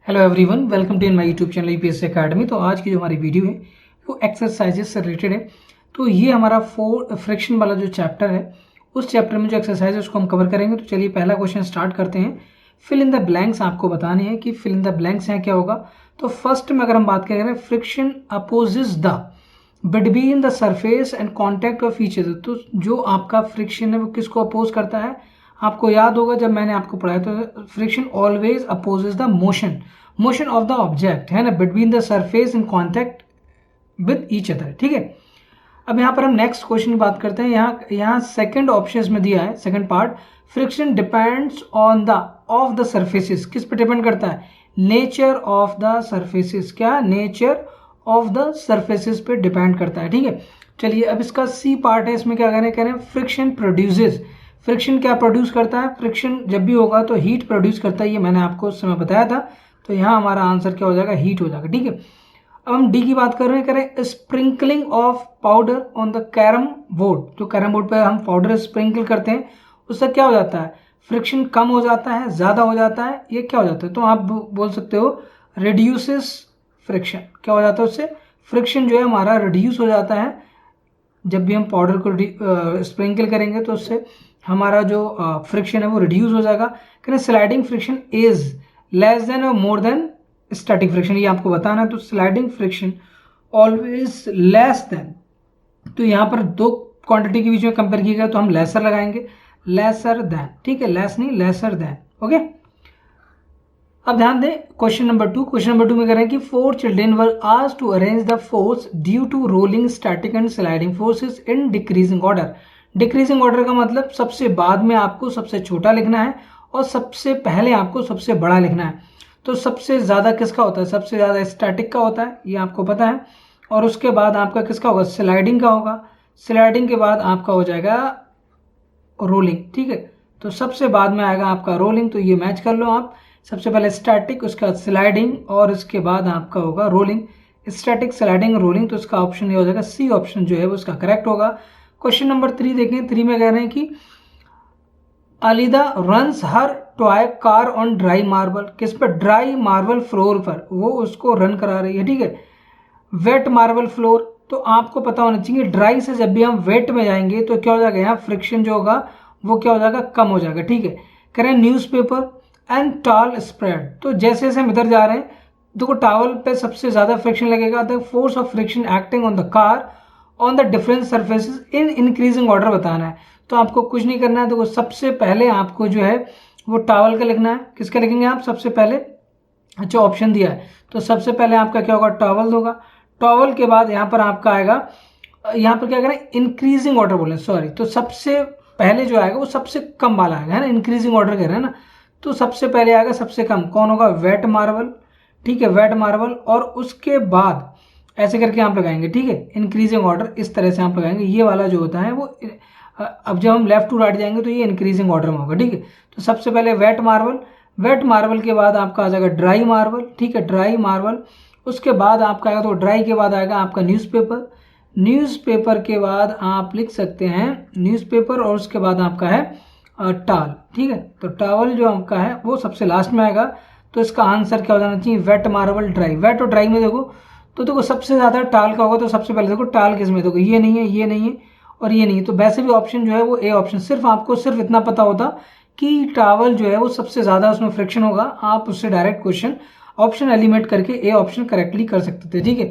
Hello everyone, welcome to in my YouTube channel UPSC Academy. तो आज की जो हमारी वीडियो है वो एक्सरसाइजेस से रिलेटेड है। तो ये हमारा फ्रिक्शन वाला जो चैप्टर है, उस चैप्टर में जो एक्सरसाइज है उसको हम कवर करेंगे। तो चलिए पहला क्वेश्चन स्टार्ट करते हैं। फिल इन द ब्लैंक्स आपको बताने हैं कि फिल इन द ब्लैंक्स यहाँ क्या होगा। तो फर्स्ट में अगर हम बात करें friction opposes the between the surface and contact of each other. तो जो आपका फ्रिक्शन है वो किसको अपोज करता है? आपको याद होगा जब मैंने आपको पढ़ाया तो friction always opposes the motion of the object, है ना, between the surface in contact with each other. ठीक है, अब यहाँ पर हम नेक्स्ट क्वेश्चन की बात करते हैं। यहाँ सेकंड ऑप्शन में दिया है, second part, friction depends on the of the surfaces. किस पे डिपेंड करता है? Nature of the surfaces. क्या? नेचर ऑफ द सरफेसेस पे डिपेंड करता है। ठीक है, चलिए अब इसका सी पार्ट है, इसमें क्या कह रहे हैं फ्रिक्शन प्रोड्यूसेस। फ्रिक्शन क्या प्रोड्यूस करता है? फ्रिक्शन जब भी होगा तो हीट प्रोड्यूस करता है, ये मैंने आपको उस समय बताया था। तो यहाँ हमारा आंसर क्या हो जाएगा? हीट हो जाएगा। ठीक है, अब हम डी की बात कर रहे हैं, करें sprinkling of powder on the carrom board. जो कैरम बोर्ड पे हम पाउडर स्प्रिंकल करते हैं उससे क्या हो जाता है? फ्रिक्शन कम हो जाता है, ज़्यादा हो जाता है, ये क्या हो जाता है? तो आप बोल सकते हो रिड्यूसेस फ्रिक्शन। क्या हो जाता है उससे? फ्रिक्शन जो है हमारा रिड्यूस हो जाता है। जब भी हम पाउडर को स्प्रिंकल करेंगे तो उससे हमारा जो फ्रिक्शन है वो रिड्यूस हो जाएगा। करें sliding friction is less than और मोर देन स्टैटिक फ्रिक्शन, ये आपको बताना है। तो sliding friction always less than, तो यहाँ पर दो क्वांटिटी के बीच में कंपेयर किया गया तो हम लेसर लगाएंगे, लेसर देन। ठीक है, लेस नहीं, लेसर देन। ओके, अब ध्यान दें क्वेश्चन नंबर 2। क्वेश्चन नंबर 2 में कह रहे हैं कि 4 children were asked to arrange the force due to rolling, static and sliding forces in decreasing order. Decreasing order का मतलब सबसे बाद में आपको सबसे छोटा लिखना है और सबसे पहले आपको सबसे बड़ा लिखना है। तो सबसे ज़्यादा किसका होता है? सबसे ज़्यादा स्टैटिक का होता है, ये आपको पता है। और उसके बाद आपका किसका होगा? स्लाइडिंग का होगा। स्लाइडिंग के बाद आपका हो जाएगा रोलिंग। ठीक है, तो सबसे बाद में आएगा आपका रोलिंग, तो ये मैच कर लो आप। सबसे पहले स्टैटिक, उसके बाद स्लाइडिंग और उसके बाद आपका होगा रोलिंग। स्टैटिक, स्लाइडिंग, रोलिंग, तो इसका ऑप्शन ये हो जाएगा सी ऑप्शन जो है वो इसका करेक्ट होगा। क्वेश्चन नंबर 3 देखें। 3 में कह रहे हैं कि Alida runs her toy car on dry marble. किस पर? ड्राई मार्बल फ्लोर पर वो उसको रन करा रही है। ठीक है, वेट मार्बल फ्लोर, तो आपको पता होना चाहिए ड्राई से जब भी हम वेट में जाएंगे तो क्या हो जाएगा? यहाँ फ्रिक्शन जो होगा वो क्या हो जाएगा? कम हो जाएगा। ठीक है, करें न्यूज़पेपर एंड टॉल स्प्रेड। तो जैसे जैसे हम इधर जा रहे हैं देखो टावल पे सबसे ज़्यादा फ्रिक्शन लगेगा। The force of friction acting on the car on the different surfaces in increasing order बताना है। तो आपको कुछ नहीं करना है, देखो सबसे पहले आपको जो है वो टावल का लिखना है। किसका लिखेंगे आप सबसे पहले? अच्छा, ऑप्शन दिया है तो सबसे पहले आपका क्या होगा? टॉवल होगा। टॉवल के बाद यहाँ पर आपका आएगा, यहाँ पर क्या करें? इंक्रीजिंग ऑर्डर बोले, सॉरी। तो सबसे पहले जो आएगा वो सबसे कम वाला आएगा, है ना, इंक्रीजिंग ऑर्डर कह रहे हैं ना। तो सबसे पहले आएगा सबसे कम, कौन होगा? Wet marble. ठीक है, वेट मार्बल, और उसके बाद ऐसे करके आप लगाएंगे। ठीक है, इंक्रीजिंग ऑर्डर इस तरह से आप लगाएंगे। ये वाला जो होता है वो अब जब हम लेफ्ट टू राइट जाएंगे तो ये इंक्रीजिंग ऑर्डर में होगा। ठीक है, तो सबसे पहले वेट मार्बल, वेट मार्बल के बाद आपका आ जाएगा ड्राई मार्बल। ठीक है, ड्राई मार्बल, उसके बाद आपका आएगा, तो ड्राई के बाद आएगा आपका न्यूज़पेपर। न्यूज़पेपर के बाद आप लिख सकते हैं न्यूज़पेपर, और उसके बाद आपका है टावल। ठीक है, तो टावल जो आपका है वो सबसे लास्ट में आएगा। तो इसका आंसर क्या हो जाना चाहिए? Wet marble dry. वेट और ड्राई में देखो तो देखो सबसे ज़्यादा टाल का होगा, तो सबसे पहले देखो टाल किस में? देखो ये नहीं है, ये नहीं है और ये नहीं है। तो वैसे भी ऑप्शन जो है वो ए ऑप्शन। सिर्फ आपको सिर्फ इतना पता होता कि टावल जो है वो सबसे ज़्यादा उसमें फ्रिक्शन होगा, आप उससे डायरेक्ट क्वेश्चन ऑप्शन एलिमिनेट करके ए ऑप्शन करेक्टली कर सकते थे। ठीक है,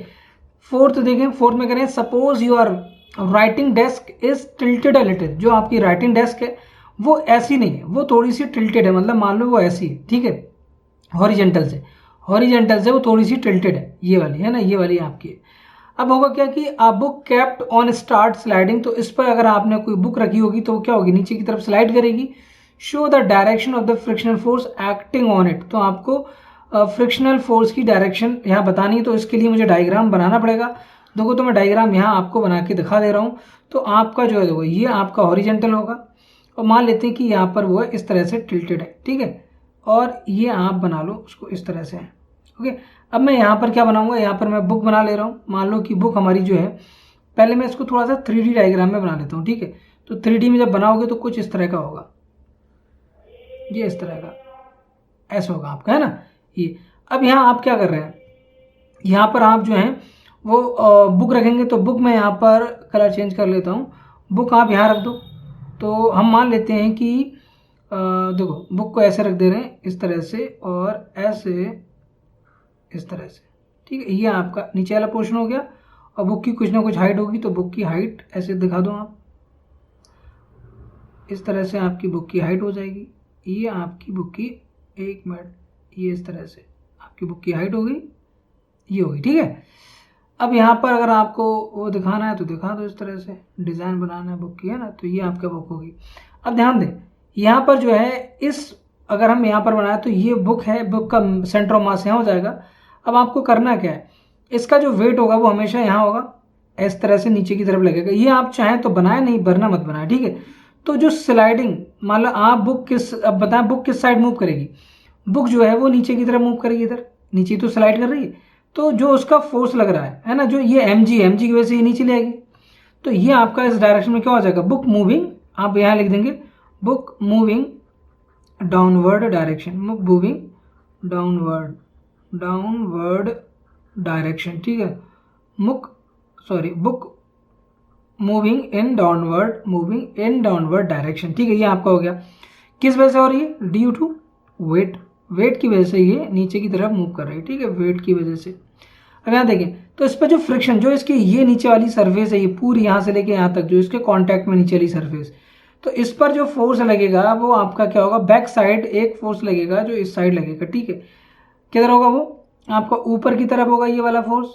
फोर्थ देखें। फोर्थ में करें suppose your writing desk is tilted a little. जो आपकी राइटिंग डेस्क है वो ऐसी नहीं है, वो थोड़ी सी टिल्टेड है, मतलब मान लो वो ऐसी है। ठीक है, हॉरिजेंटल से वो थोड़ी सी टिल्टेड है, ये वाली है ना, ये वाली आपकी है। अब होगा क्या कि a book kept on start sliding. तो इस पर अगर आपने कोई बुक रखी होगी तो क्या होगी? नीचे की तरफ स्लाइड करेगी। Show the direction of the frictional force acting on it. तो आपको फ्रिक्शनल फोर्स की डायरेक्शन यहाँ बतानी है, तो इसके लिए मुझे डायग्राम बनाना पड़ेगा। देखो तो मैं डायग्राम यहाँ आपको बना के दिखा दे रहा हूँ। तो आपका जो है देखो ये आपका हॉरिजेंटल होगा, और मान लेते हैं कि यहाँ पर वो है इस तरह से टिल्टेड है। ठीक है, और ये आप बना लो उसको इस तरह से। ओके, अब मैं यहाँ पर क्या बनाऊंगा? यहाँ पर मैं बुक बना ले रहा हूँ। मान लो कि बुक हमारी जो है, पहले मैं इसको थोड़ा सा 3D डायग्राम में बना लेता हूँ। ठीक है, तो 3D में जब बनाओगे तो कुछ इस तरह का होगा, ये इस तरह का ऐसा होगा आपका, है ना ये। अब यहाँ आप क्या कर रहे हैं, यहाँ पर आप जो हैं वो बुक रखेंगे, तो बुक मैं यहाँ पर कलर चेंज कर लेता हूँ, बुक आप यहाँ रख दो। तो हम मान लेते हैं कि देखो बुक को ऐसे रख दे रहे हैं इस तरह से, और ऐसे इस तरह से, ठीक है। ये आपका नीचे वाला पोर्शन हो गया, और बुक की कुछ ना कुछ हाइट होगी, तो बुक की हाइट ऐसे दिखा दो आप, इस तरह से आपकी बुक की हाइट हो जाएगी। ये आपकी बुक की, एक मिनट, ये इस तरह से आपकी बुक की हाइट हो गई, ये होगी, ठीक है। अब यहाँ पर अगर आपको वो दिखाना है तो दिखा दो, इस तरह से डिज़ाइन बनाना है बुक की, है ना, तो ये आपका बुक होगी। अब ध्यान दें, यहाँ पर जो है इस, अगर हम यहाँ पर बनाए तो ये बुक है, बुक का सेंटर ऑफ मास यहाँ हो जाएगा। अब आपको करना क्या है, इसका जो वेट होगा वो हमेशा यहाँ होगा, इस तरह से नीचे की तरफ लगेगा। ये आप चाहें तो बनाए, नहीं वरना मत बनाए, ठीक है। तो जो स्लाइडिंग, मान लो आप बुक किस, अब बताएं बुक किस साइड मूव करेगी, बुक जो है वो नीचे की तरफ मूव करेगी, इधर नीचे तो स्लाइड कर रही है, तो जो उसका फोर्स लग रहा है ना, जो ये एम जी की वजह से ये नीचे ले आएगी, तो ये आपका इस डायरेक्शन में क्या हो जाएगा, बुक मूविंग, आप यहाँ लिख देंगे book moving downward direction, book moving downward direction, ठीक है। Book moving in downward direction, ठीक है। ये आपका हो गया, किस वजह से हो रही है, ड्यू टू वेट की वजह से ये नीचे की तरफ मूव कर रही है, ठीक है, वेट की वजह से। अब यहाँ देखें तो इस पर जो फ्रिक्शन, जो इसकी ये नीचे वाली सरफेस है, ये पूरी यहाँ से लेके यहाँ तक जो इसके कांटेक्ट में नीचे वाली सरफेस, तो इस पर जो फोर्स लगेगा वो आपका क्या होगा, बैक साइड एक फोर्स लगेगा जो इस साइड लगेगा, ठीक है। किधर होगा वो, आपका ऊपर की तरफ होगा ये वाला फोर्स,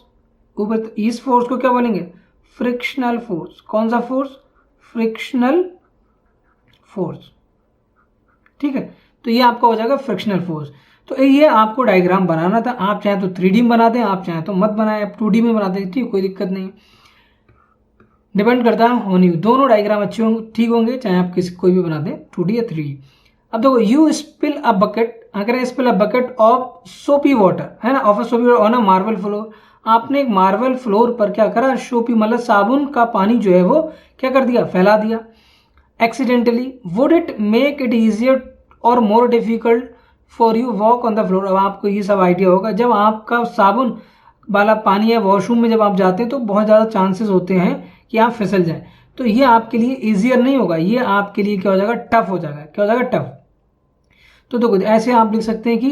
ऊपर। इस फोर्स को क्या बोलेंगे, फ्रिक्शनल फोर्स। कौन सा फोर्स, फ्रिक्शनल फोर्स, ठीक है। तो ये आपका हो जाएगा फ्रिक्शनल फोर्स। तो ये आपको डायग्राम बनाना था, आप चाहे तो 3D में बना दें, आप चाहे तो मत बनाएं, आप 2D में बना दें, ठीक, कोई दिक्कत नहीं, डिपेंड करता है होनी, दोनों डायग्राम अच्छे होंगे, ठीक होंगे, चाहे आप किसी कोई भी बना दें 2D या 3D। अब देखो, यू स्पिल अ बकेट, अगर स्पिल अ बकेट ऑफ सोपी वाटर, है ना, ऑफ अ सोपी water on a marble floor, आपने एक मार्बल फ्लोर पर क्या करा, सोपी मतलब साबुन का पानी जो है वो क्या कर दिया, फैला दिया accidentally, would it make it easier और more difficult for you walk on the floor. अब आपको ये सब आइडिया होगा, जब आपका साबुन वाला पानी है वॉशरूम में जब आप जाते हैं तो बहुत ज़्यादा चांसेस होते हैं कि आप फिसल जाएं, तो ये आपके लिए ईजियर नहीं होगा, ये आपके लिए क्या हो जाएगा, टफ हो जाएगा, क्या हो जाएगा, टफ। तो देखो ऐसे आप लिख सकते हैं कि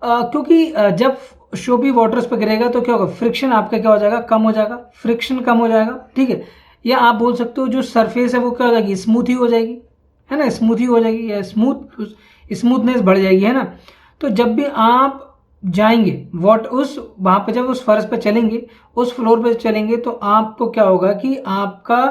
क्योंकि जब सोपी वाटर्स पर गिरेगा तो क्या होगा, फ्रिक्शन आपका क्या हो जाएगा, कम हो जाएगा, फ्रिक्शन कम हो जाएगा, ठीक है। या आप बोल सकते हो जो सरफेस है वो क्या हो जाएगी, स्मूथ ही हो जाएगी, है ना, स्मूथ ही हो जाएगी, या स्मूथनेस बढ़ जाएगी, है ना। तो जब भी आप जाएंगे उस वहाँ पे, जब उस फर्श पे चलेंगे, उस फ्लोर पे चलेंगे, तो आपको क्या होगा कि आपका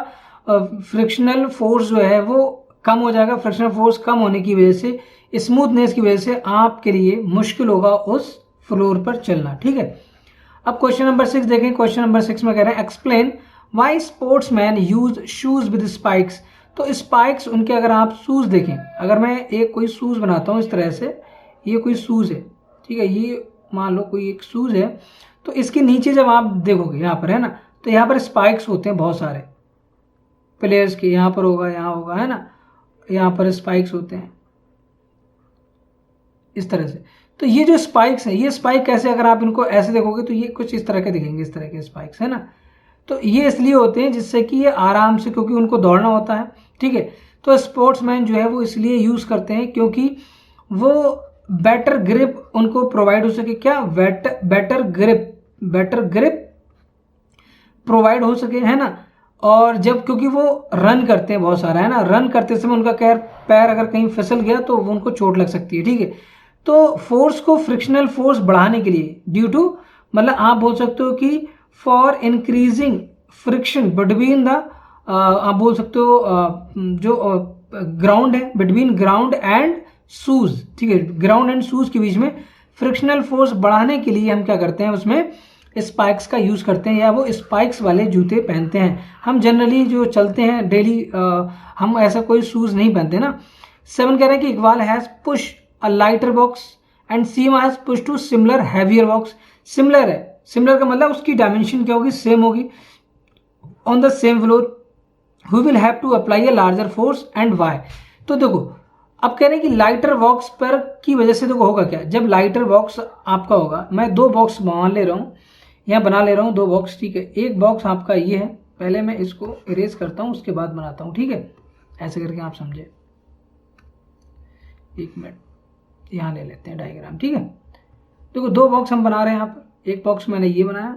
फ्रिक्शनल फोर्स जो है वो कम हो जाएगा। फ्रिक्शनल फोर्स कम होने की वजह से, स्मूथनेस की वजह से आपके लिए मुश्किल होगा उस फ्लोर पर चलना, ठीक है। अब क्वेश्चन नंबर 6 देखें, क्वेश्चन नंबर 6 में कह रहे हैं explain why sportsman use shoes with spikes. तो स्पाइक्स उनके, अगर आप शूज देखें, अगर मैं एक कोई शूज बनाता हूँ इस तरह से, ये कोई शूज है, ठीक है, ये मान लो कोई एक शूज है, तो इसके नीचे जब आप देखोगे यहाँ पर, है ना, तो यहाँ पर स्पाइक्स होते हैं बहुत सारे प्लेयर्स के, यहाँ पर होगा, यहाँ होगा, है ना, यहाँ पर स्पाइक्स होते हैं इस तरह से। तो ये जो स्पाइक्स है, ये स्पाइक कैसे, अगर आप इनको ऐसे देखोगे तो ये कुछ इस तरह के दिखेंगे, इस तरह के स्पाइक्स, है ना। तो ये इसलिए होते हैं जिससे कि ये आराम से, क्योंकि उनको दौड़ना होता है, ठीक है। तो स्पोर्ट्समैन जो है वो इसलिए यूज़ करते हैं क्योंकि वो बेटर ग्रिप उनको प्रोवाइड हो सके, क्या, बेटर ग्रिप प्रोवाइड हो सके, है ना। और जब, क्योंकि वो रन करते हैं बहुत सारा, है ना, रन करते समय उनका पैर अगर कहीं फिसल गया तो उनको चोट लग सकती है, ठीक है। तो फोर्स को, फ्रिक्शनल फोर्स बढ़ाने के लिए, ड्यू टू मतलब आप बोल सकते हो कि for increasing friction between the, आप बोल सकते हो जो ग्राउंड है, बिटवीन ग्राउंड एंड शूज, ठीक है, ग्राउंड एंड शूज के बीच में फ्रिक्शनल फोर्स बढ़ाने के लिए हम क्या करते हैं, उसमें स्पाइक्स का यूज़ करते हैं, या वो स्पाइक्स वाले जूते पहनते हैं। हम जनरली जो चलते हैं डेली, हम ऐसा कोई शूज़ नहीं पहनते ना। 7 कह रहे हैं कि Iqbal has push a lighter box and Seema has push two similar heavier box. Similar है, सिमिलर का मतलब उसकी डायमेंशन क्या होगी, सेम होगी, on the same floor, who will have to apply a larger force and why. तो देखो अब कह रहे हैं कि लाइटर बॉक्स पर की वजह से देखो होगा क्या, जब लाइटर बॉक्स आपका होगा, मैं दो बॉक्स मान ले रहा हूँ, यहाँ बना ले रहा हूँ दो बॉक्स, ठीक है। एक बॉक्स आपका ये है, पहले मैं इसको इरेज करता हूँ उसके बाद बनाता हूँ, ठीक है, ऐसे करके आप समझे। एक मिनट यहाँ ले लेते हैं डायग्राम, ठीक है। देखो दो बॉक्स हम बना रहे हैं यहाँ पर, एक बॉक्स मैंने ये बनाया,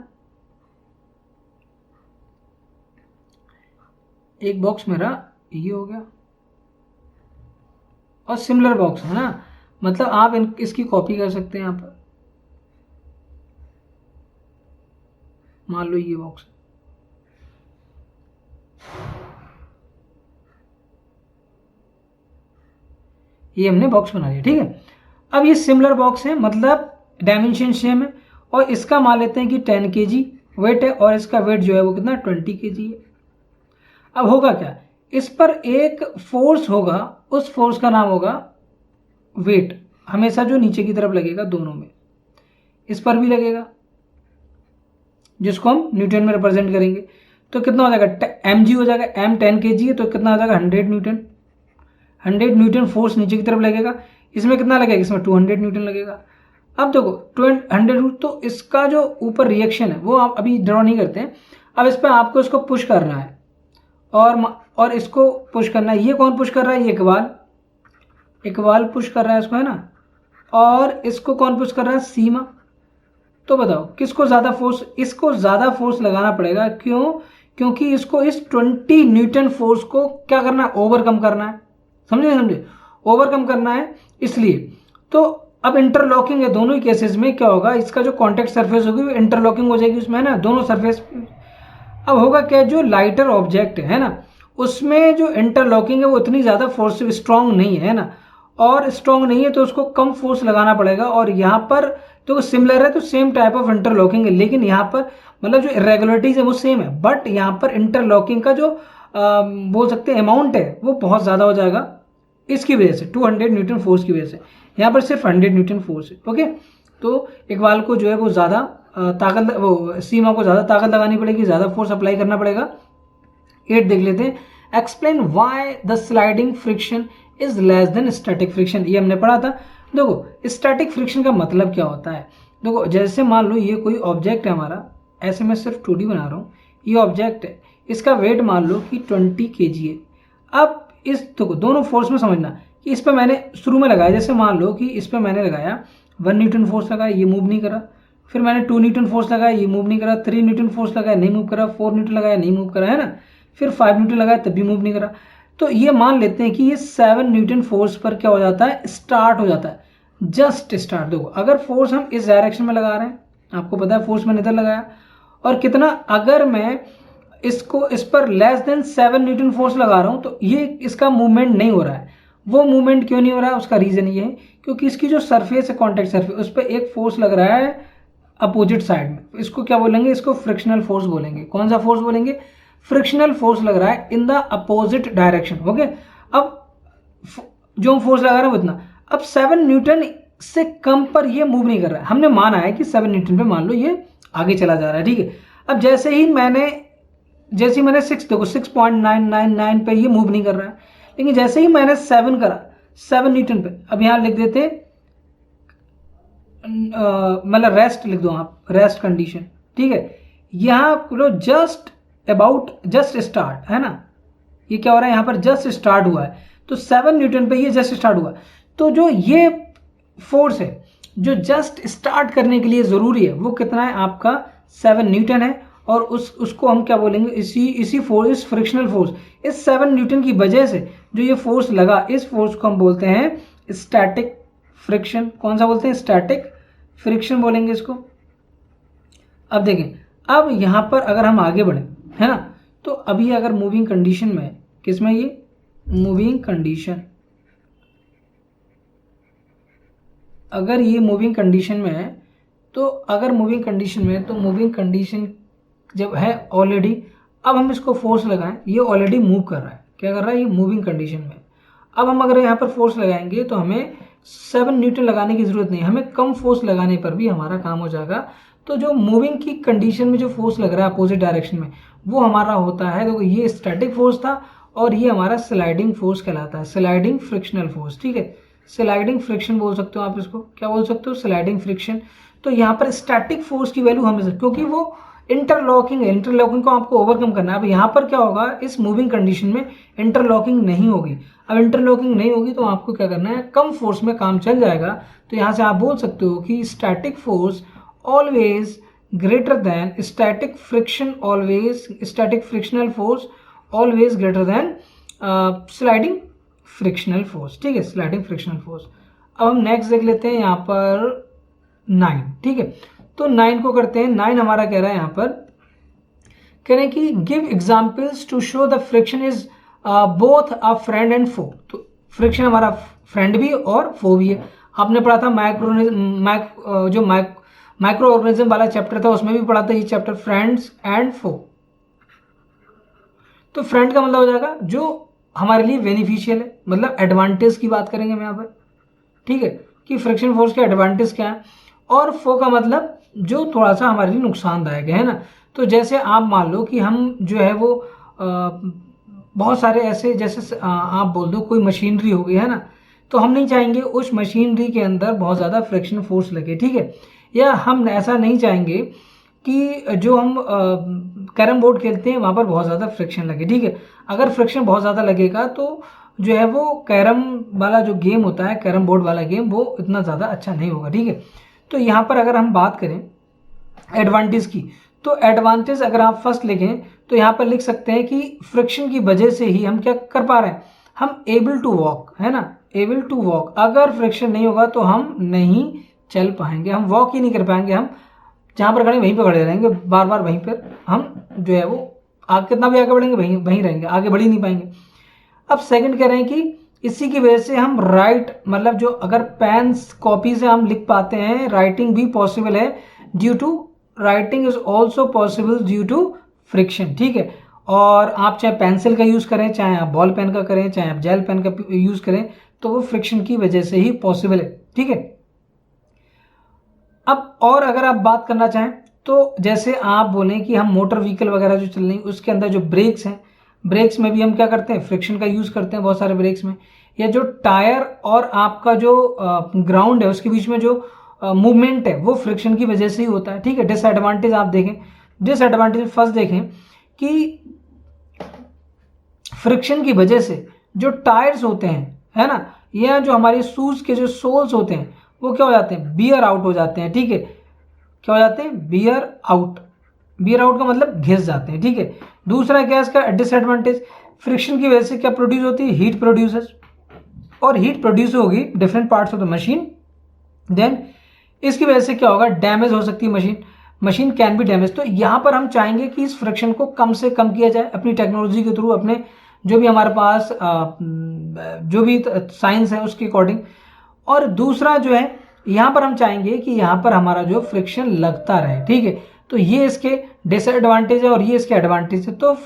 एक बॉक्स मेरा ये हो गया, और सिमिलर बॉक्स है ना, मतलब आप इसकी कॉपी कर सकते हैं यहाँ पर। मान लो ये बॉक्स, ये हमने बॉक्स बना लिया, ठीक है। अब ये सिमिलर बॉक्स है, मतलब डायमेंशन सेम है, और इसका मान लेते हैं कि 10 kg वेट है, और इसका वेट जो है वो कितना 20 kg है। अब होगा क्या, इस पर एक फोर्स होगा, उस फोर्स का नाम होगा वेट, हमेशा जो नीचे की तरफ लगेगा दोनों में, इस पर भी लगेगा, जिसको हम न्यूटन में रिप्रेजेंट करेंगे। तो कितना हो जाएगा, mg हो जाएगा, m 10 kg है, तो कितना हो जाएगा 100 न्यूटन। 100 न्यूटन फोर्स नीचे की तरफ लगेगा, इसमें कितना लगेगा, इसमें 200 न्यूटन लगेगा। अब देखो 100, तो इसका जो ऊपर रिएक्शन है वो आप अभी ड्रॉ नहीं करते हैं। अब इस पर आपको इसको पुश करना है, और इसको पुश करना है। ये कौन पुश कर रहा है, ये इकबाल पुश कर रहा है इसको, है ना, और इसको कौन पुश कर रहा है, सीमा। तो बताओ किसको ज़्यादा फोर्स, इसको ज़्यादा फोर्स लगाना पड़ेगा, क्यों, क्योंकि इसको इस 20 न्यूटन फोर्स को क्या करना है, ओवरकम करना है, समझे, ओवरकम करना है, इसलिए। तो अब इंटरलॉकिंग है दोनों ही केसेस में, क्या होगा, इसका जो कॉन्टेक्ट सरफेस होगी वो इंटरलॉकिंग हो जाएगी उसमें, है ना, दोनों सरफेस। अब होगा क्या, जो लाइटर ऑब्जेक्ट है ना, उसमें जो इंटरलॉकिंग है वो इतनी ज़्यादा फोर्स स्ट्रांग नहीं है ना, और स्ट्रांग नहीं है तो उसको कम फोर्स लगाना पड़ेगा। और यहाँ पर तो सिमिलर है, तो सेम टाइप ऑफ इंटरलॉकिंग है, लेकिन यहाँ पर मतलब जो इरेगुलरिटीज है वो सेम है, बट यहाँ पर इंटरलॉकिंग का जो बोल सकते हैं अमाउंट है वो बहुत ज़्यादा हो जाएगा, इसकी वजह से 200 न्यूटन फोर्स की वजह से। यहाँ पर सिर्फ 100 न्यूटन फोर्स है, ओके। तो इकबाल को जो है वो ज़्यादा ताकत, वो सीमा को ज़्यादा ताकत लगानी पड़ेगी, ज़्यादा फोर्स अप्लाई करना पड़ेगा। 8 देख लेते हैं, explain why the sliding friction is less than static friction, ये हमने पढ़ा था। देखो स्टैटिक फ्रिक्शन का मतलब क्या होता है, देखो जैसे मान लो ये कोई ऑब्जेक्ट है हमारा, ऐसे मैं सिर्फ 2D बना रहा हूँ, ये ऑब्जेक्ट है, इसका वेट मान लो कि 20 kg है। अब इस देखो दोनों फोर्स में समझना कि इस पर मैंने शुरू में लगाया, जैसे मान लो कि इस पर मैंने लगाया 1 न्यूटन फोर्स लगाया, ये मूव नहीं करा, फिर मैंने 2 न्यूटन फोर्स लगाया, ये मूव नहीं करा, 3 न्यूटन फोर्स लगाया, नहीं मूव करा, 4 न्यूटन लगाया, नहीं मूव करा, है ना, फिर 5 न्यूटन लगाया तब भी मूव नहीं करा। तो ये मान लेते हैं कि ये 7 न्यूटन फोर्स पर क्या हो जाता है, स्टार्ट हो जाता है, जस्ट स्टार्ट। देखो अगर फोर्स हम इस डायरेक्शन में लगा रहे हैं, आपको पता है फोर्स मैंने इधर लगाया, और कितना, अगर मैं इसको इस पर लेस देन 7 न्यूटन फोर्स लगा रहा हूँ तो ये इसका मूवमेंट नहीं हो रहा है। वो मूवमेंट क्यों नहीं हो रहा है, उसका रीजन ये है क्योंकि इसकी जो सरफेस है, कॉन्टेक्ट सरफेस, उस पर एक फोर्स लग रहा है अपोजिट साइड में। इसको क्या बोलेंगे, इसको फ्रिक्शनल फोर्स बोलेंगे। कौन सा फोर्स बोलेंगे, फ्रिक्शनल फोर्स लग रहा है in the opposite direction, okay. अब जो फोर्स लगा रहा है वो इतना, अब 7 न्यूटन से कम पर ये मूव नहीं कर रहा है, हमने माना है कि 7 न्यूटन पे मान लो ये आगे चला जा रहा है, ठीक है। अब जैसे ही मैंने 6 देखो 6.999 पे ये मूव नहीं कर रहा है, लेकिन जैसे ही मैंने 7 करा, 7 न्यूटन पे, अब यहाँ लिख देते मतलब रेस्ट लिख दो आप, रेस्ट कंडीशन, ठीक है। यहाँ लो जस्ट अबाउट, जस्ट स्टार्ट, है ना, ये क्या हो रहा है, यहाँ पर जस्ट स्टार्ट हुआ है, तो 7 न्यूटन पे ये जस्ट स्टार्ट हुआ। तो जो ये फोर्स है जो जस्ट स्टार्ट करने के लिए ज़रूरी है वो कितना है, आपका 7 न्यूटन है। और उसको हम क्या बोलेंगे, इसी फोर्स, इस फ्रिक्शनल फोर्स, इस 7 न्यूटन की वजह से जो ये फोर्स लगा, इस फोर्स को हम बोलते हैं स्टैटिक फ्रिक्शन। कौन सा बोलते हैं, स्टैटिक फ्रिक्शन बोलेंगे इसको। अब देखें, अब यहाँ पर अगर हम आगे बढ़े, है ना, तो अभी अगर मूविंग कंडीशन में, किसमें, ये मूविंग कंडीशन, अगर ये मूविंग कंडीशन में है, तो अगर मूविंग कंडीशन में है तो मूविंग कंडीशन जब है ऑलरेडी, अब हम इसको फोर्स लगाएं, ये ऑलरेडी मूव कर रहा है, क्या कर रहा है, ये मूविंग कंडीशन में। अब हम अगर यहाँ पर फोर्स लगाएंगे तो हमें 7 न्यूटन लगाने की जरूरत नहीं, हमें कम फोर्स लगाने पर भी हमारा काम हो जाएगा। तो जो मूविंग की कंडीशन में जो फोर्स लग रहा है अपोजिट डायरेक्शन में, वो हमारा होता है, देखो ये स्टैटिक फोर्स था और ये हमारा स्लाइडिंग फोर्स कहलाता है, स्लाइडिंग फ्रिक्शनल फोर्स। ठीक है, स्लाइडिंग फ्रिक्शन बोल सकते हो आप इसको, क्या बोल सकते हो, स्लाइडिंग फ्रिक्शन। तो यहाँ पर स्टैटिक फोर्स की वैल्यू हमेशा, क्योंकि वो इंटरलॉकिंग है, इंटरलॉकिंग को आपको ओवरकम करना है। अब यहाँ पर क्या होगा, इस मूविंग कंडीशन में इंटरलॉकिंग नहीं होगी। अब इंटरलॉकिंग नहीं होगी तो आपको क्या करना है, कम फोर्स में काम चल जाएगा। तो यहाँ से आप बोल सकते हो कि static force always greater than static friction, always static frictional force always greater than sliding frictional force. ठीक है, स्लाइडिंग फ्रिक्शनल फोर्स। अब हम नेक्स्ट देख लेते हैं यहाँ पर 9। ठीक है, तो 9 को करते हैं। 9 हमारा कह रहा है यहाँ पर, कह रहे हैं कि give examples to show the friction is both a friend and foe. तो फ्रिक्शन हमारा फ्रेंड भी और फो भी है। आपने पढ़ा था माइक्रो ऑर्गेनिज्म वाला चैप्टर था, उसमें भी पढ़ा था ये चैप्टर, फ्रेंड्स एंड फो। तो फ्रेंड का मतलब हो जाएगा जो हमारे लिए बेनिफिशियल है, मतलब एडवांटेज की बात करेंगे हम यहाँ पर। ठीक है, कि फ्रिक्शन फोर्स के एडवांटेज क्या है। और फो का मतलब जो थोड़ा सा हमारे लिए नुकसानदायक है ना। तो जैसे आप मान लो कि हम जो है वो बहुत सारे ऐसे, जैसे आप बोल दो कोई मशीनरी हो गई है ना, तो हम नहीं चाहेंगे उस मशीनरी के अंदर बहुत ज़्यादा फ्रिक्शन फोर्स लगे। ठीक है, या हम ऐसा नहीं चाहेंगे कि जो हम कैरम बोर्ड खेलते हैं वहाँ पर बहुत ज़्यादा फ्रिक्शन लगे। ठीक है, अगर फ्रिक्शन बहुत ज़्यादा लगेगा तो जो है वो कैरम वाला जो गेम होता है, कैरम बोर्ड वाला गेम, वो इतना ज़्यादा अच्छा नहीं होगा। ठीक है, तो यहाँ पर अगर हम बात करें एडवांटेज की, तो एडवांटेज अगर आप फर्स्ट लिखें तो यहाँ पर लिख सकते हैं कि फ्रिक्शन की वजह से ही हम क्या कर पा रहे हैं, हम एबल टू वॉक, है ना, एबल टू वॉक। अगर फ्रिक्शन नहीं होगा तो हम नहीं चल पाएंगे, हम वॉक ही नहीं कर पाएंगे, हम जहाँ पर खड़े वहीं पर खड़े रहेंगे, बार बार वहीं पर हम जो है वो आगे कितना भी आगे बढ़ेंगे वहीं रहेंगे, आगे बढ़ ही नहीं पाएंगे। अब सेकंड कह रहे हैं कि इसी की वजह से हम राइट, मतलब जो अगर पेन कॉपी से हम लिख पाते हैं, राइटिंग भी पॉसिबल है due to, writing is also possible due to friction. ठीक है, और आप चाहे पेंसिल का यूज करें, चाहे आप बॉल पेन का करें, चाहे आप जेल पेन का यूज करें, तो वो फ्रिक्शन की वजह से ही पॉसिबल है। ठीक है, अब और अगर आप बात करना चाहें तो जैसे आप बोलें कि हम मोटर व्हीकल वगैरह जो चल रही है उसके अंदर जो ब्रेक्स हैं, ब्रेक्स में भी हम क्या करते हैं, फ्रिक्शन का यूज करते हैं बहुत सारे ब्रेक्स में। या जो टायर और आपका जो ग्राउंड है उसके बीच में जो मूवमेंट है वो फ्रिक्शन की वजह से ही होता है। ठीक है, डिसएडवांटेज आप देखें, डिसएडवांटेज फर्स्ट देखें कि फ्रिक्शन की वजह से जो टायर्स होते हैं, है ना, या जो हमारे शूज के जो सोल्स होते हैं वो क्या हो जाते हैं, बियर आउट हो जाते हैं। ठीक है, क्या हो जाते हैं, बियर आउट। बियर आउट का मतलब घिस जाते हैं। ठीक है, दूसरा क्या है इसका डिसएडवांटेज, फ्रिक्शन की वजह से क्या प्रोड्यूस होती है, हीट प्रोड्यूसेस, और हीट प्रोड्यूस होगी different parts of the machine. Then इसकी वजह से क्या होगा, डैमेज हो सकती है machine, machine can be damage. तो यहाँ पर हम चाहेंगे कि इस फ्रिक्शन को कम से कम किया जाए अपनी टेक्नोलॉजी के थ्रू, अपने जो भी हमारे पास जो भी साइंस है उसके अकॉर्डिंग। और दूसरा जो है यहाँ पर हम चाहेंगे कि यहाँ पर हमारा जो फ्रिक्शन लगता रहे। ठीक है, तो ये इसके डिसएडवांटेज है और ये इसके एडवांटेज है। तो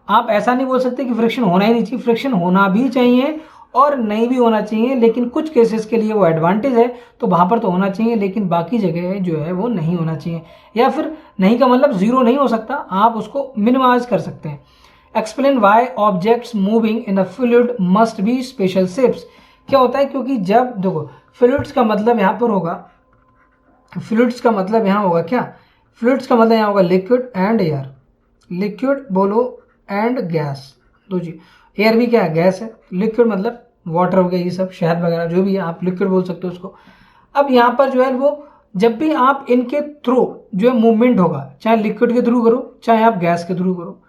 आप ऐसा नहीं बोल सकते कि फ्रिक्शन होना ही नहीं चाहिए, फ्रिक्शन होना भी चाहिए और नहीं भी होना चाहिए, लेकिन कुछ केसेस के लिए वो एडवांटेज है तो वहाँ पर तो होना चाहिए, लेकिन बाकी जगह जो है वो नहीं होना चाहिए। या फिर नहीं का मतलब जीरो नहीं हो सकता, आप उसको मिनिमाइज कर सकते हैं। Explain why objects moving in a fluid must be special shapes. क्या होता है, क्योंकि जब देखो फ्लूइड्स का मतलब यहाँ पर होगा, फ्लूइड्स का मतलब यहाँ होगा क्या, फ्लूइड्स का मतलब यहाँ होगा लिक्विड एंड एयर, लिक्विड बोलो एंड गैस। दो जी, एयर भी क्या है, गैस है, लिक्विड मतलब वाटर हो गया, ये सब शहद वगैरह जो भी है आप लिक्विड बोल सकते हो उसको। अब यहाँ पर जो है वो जब भी आप इनके थ्रू जो है मूवमेंट होगा, चाहे लिक्विड के थ्रू करो चाहे आप गैस के थ्रू करो,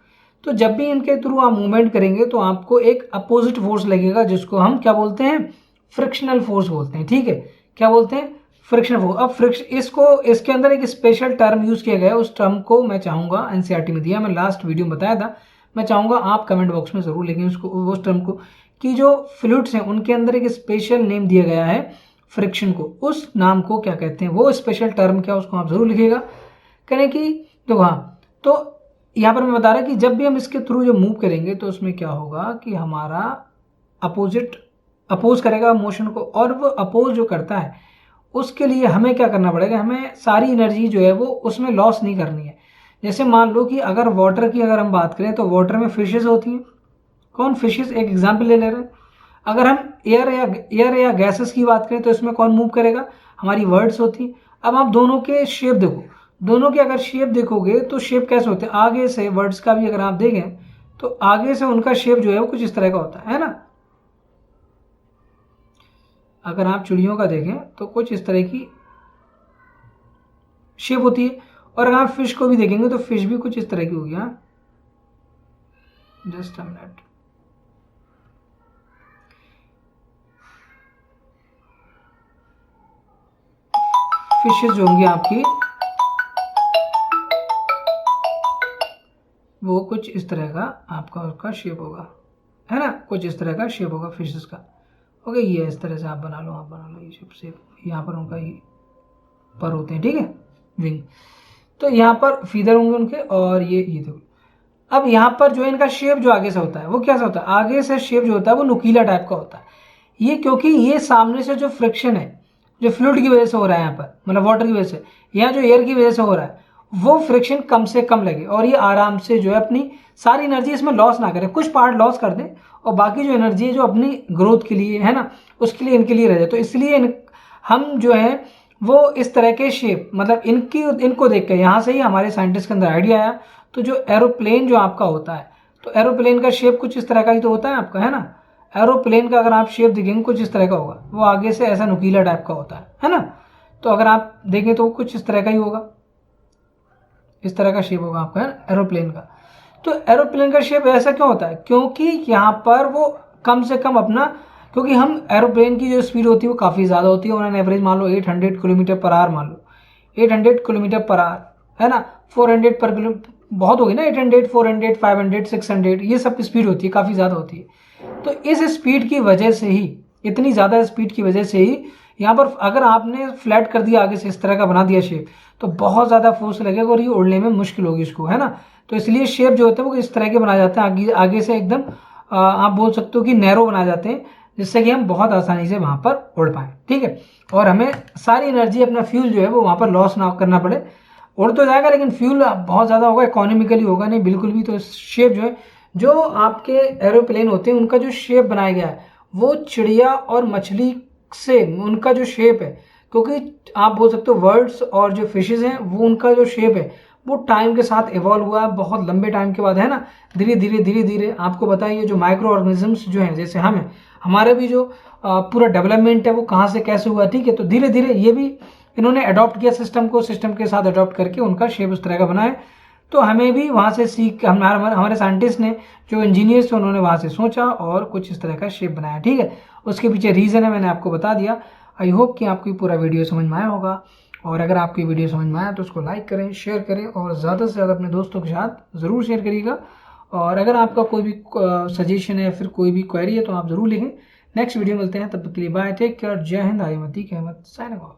तो जब भी इनके थ्रू आप मूवमेंट करेंगे तो आपको एक अपोजिट फोर्स लगेगा जिसको हम क्या बोलते हैं, फ्रिक्शनल फोर्स बोलते हैं। ठीक है, क्या बोलते हैं, फ्रिक्शनल फोर्स। अब फ्रिक्शन इसको, इसके अंदर एक स्पेशल टर्म यूज किया गया है, उस टर्म को मैं चाहूंगा एनसीईआरटी में दिया, मैं लास्ट वीडियो में बताया था, मैं चाहूंगा आप कमेंट बॉक्स में जरूर लिखें उसको, उस टर्म को, कि जो फ्लूइड्स हैं उनके अंदर एक स्पेशल नेम दिया गया है फ्रिक्शन को, उस नाम को क्या कहते हैं, वो स्पेशल टर्म क्या, उसको आप जरूर लिखिएगा। कहने की तो हाँ, तो यहाँ पर मैं बता रहा कि जब भी हम इसके थ्रू जो मूव करेंगे तो उसमें क्या होगा कि हमारा अपोज करेगा मोशन को, और वो अपोज जो करता है उसके लिए हमें क्या करना पड़ेगा, हमें सारी एनर्जी जो है वो उसमें लॉस नहीं करनी है। जैसे मान लो कि अगर वाटर की अगर हम बात करें तो वाटर में फिशेज होती हैं, कौन? फिशेस। एक एग्जाम्पल ले रहे हैं। अगर हम एयर या गैसेस की बात करें तो इसमें कौन मूव करेगा? हमारी वर्ड्स होती। अब आप दोनों के शेप देखो, दोनों के अगर शेप देखोगे तो शेप कैसे होते हैं? आगे से वर्ड्स का भी अगर आप देखें तो आगे से उनका शेप जो है वो कुछ इस तरह का होता है ना। अगर आप चिड़ियों का देखें तो कुछ इस तरह की शेप होती है, और अगर आप फिश को भी देखेंगे तो फिश भी कुछ इस तरह की होगी। हाँ, जस्ट अ मिनट। फिशेस जो होंगी आपकी वो कुछ इस तरह का आपका उसका शेप होगा, है ना, कुछ इस तरह का शेप होगा फिशेस का। ओके, ये इस तरह से आप बना लो ये शेप। यहाँ पर उनका ये पर होते हैं, ठीक है, विंग। तो यहाँ पर फीदर होंगे उनके, और ये देखो। अब यहाँ पर जो है इनका शेप जो आगे से होता है वो कैसा होता है? आगे से शेप जो होता है वो नुकीला टाइप का होता है। ये क्योंकि ये सामने से जो फ्रिक्शन है, जो फ्लूइड की वजह से हो रहा है यहाँ पर, मतलब वाटर की वजह से, यहाँ जो एयर की वजह से हो रहा है, वो फ्रिक्शन कम से कम लगे और ये आराम से जो है अपनी सारी एनर्जी इसमें लॉस ना करे। कुछ पार्ट लॉस कर दें और बाकी जो एनर्जी है जो अपनी ग्रोथ के लिए है ना, उसके लिए इनके लिए रह जाए। तो इसलिए हम जो है वो इस तरह के शेप, मतलब इनको देख कर यहाँ से ही हमारे साइंटिस्ट के अंदर आइडिया आया। तो जो एरोप्लेन जो आपका होता है, तो एरोप्लेन का शेप कुछ इस तरह का ही तो होता है आपका, है ना। एरोप्लेन का अगर आप शेप देखेंगे कुछ इस तरह का होगा, वो आगे से ऐसा नुकीला टाइप का होता है ना। तो अगर आप देखें तो कुछ इस तरह का ही होगा, इस तरह का शेप होगा आपका, है एरोप्लेन का। तो एरोप्लेन का शेप ऐसा क्यों होता है? क्योंकि यहाँ पर वो कम से कम अपना, क्योंकि हम एरोप्लेन की जो स्पीड होती है वो काफ़ी ज़्यादा होती है। उन्होंने एवरेज मान लो 800 किलोमीटर पर आवर, मान लो 800 किलोमीटर पर आवर, है ना। 400 पर किलो बहुत होगी ना, 800, 400, 500, 600, ये सब स्पीड होती है, काफ़ी ज़्यादा होती है। तो इस स्पीड की वजह से ही, इतनी ज़्यादा स्पीड की वजह से ही यहाँ पर अगर आपने फ्लैट कर दिया आगे से, इस तरह का बना दिया शेप, तो बहुत ज़्यादा फोर्स लगेगा और ये उड़ने में मुश्किल होगी इसको, है ना। तो इसलिए शेप जो होते हैं वो इस तरह के बनाए जाते हैं, आगे से एकदम आप बोल सकते हो कि नैरो बनाए जाते हैं, जिससे कि हम बहुत आसानी से वहाँ पर उड़ पाएँ, ठीक है। और हमें सारी एनर्जी, अपना फ्यूल जो है वो वहाँ पर लॉस ना करना पड़े। उड़ तो जाएगा लेकिन फ्यूल बहुत ज़्यादा होगा, इकोनॉमिकली होगा नहीं बिल्कुल भी। तो शेप जो है, जो आपके एरोप्लेन होते हैं उनका जो शेप बनाया गया है वो चिड़िया और मछली से उनका जो शेप है, क्योंकि आप बोल सकते हो वर्ड्स और जो फिशेज हैं वो उनका जो शेप है वो टाइम के साथ इवॉल्व हुआ है, बहुत लंबे टाइम के बाद, है ना। धीरे धीरे आपको बताइए जो माइक्रो ऑर्गेनिजम्स जो हैं, जैसे हम हैं, हमारे भी जो पूरा डेवलपमेंट है वो कहाँ से कैसे हुआ, ठीक है। तो धीरे धीरे ये भी इन्होंने अडॉप्ट किया सिस्टम को, सिस्टम के साथ अडॉप्ट करके उनका शेप उस तरह का बनाया। तो हमें भी वहाँ से सीख, हमारे साइंटिस्ट ने, जो इंजीनियर्स थे, उन्होंने वहाँ से सोचा और कुछ इस तरह का शेप बनाया, ठीक है। उसके पीछे रीज़न है, मैंने आपको बता दिया। आई होप कि आपको पूरा वीडियो समझ में आया होगा, और अगर आपको वीडियो समझ में आया तो उसको लाइक करें, शेयर करें, और ज़्यादा से ज़्यादा अपने दोस्तों के साथ ज़रूर शेयर करिएगा। और अगर आपका कोई भी सजेशन है, फिर कोई भी क्वेरी है तो आप ज़रूर लिखें। नेक्स्ट वीडियो मिलते हैं, तब तक के लिए बाय, टेक केयर, जय हिंद, आई अहमद साइनिंग ऑफ।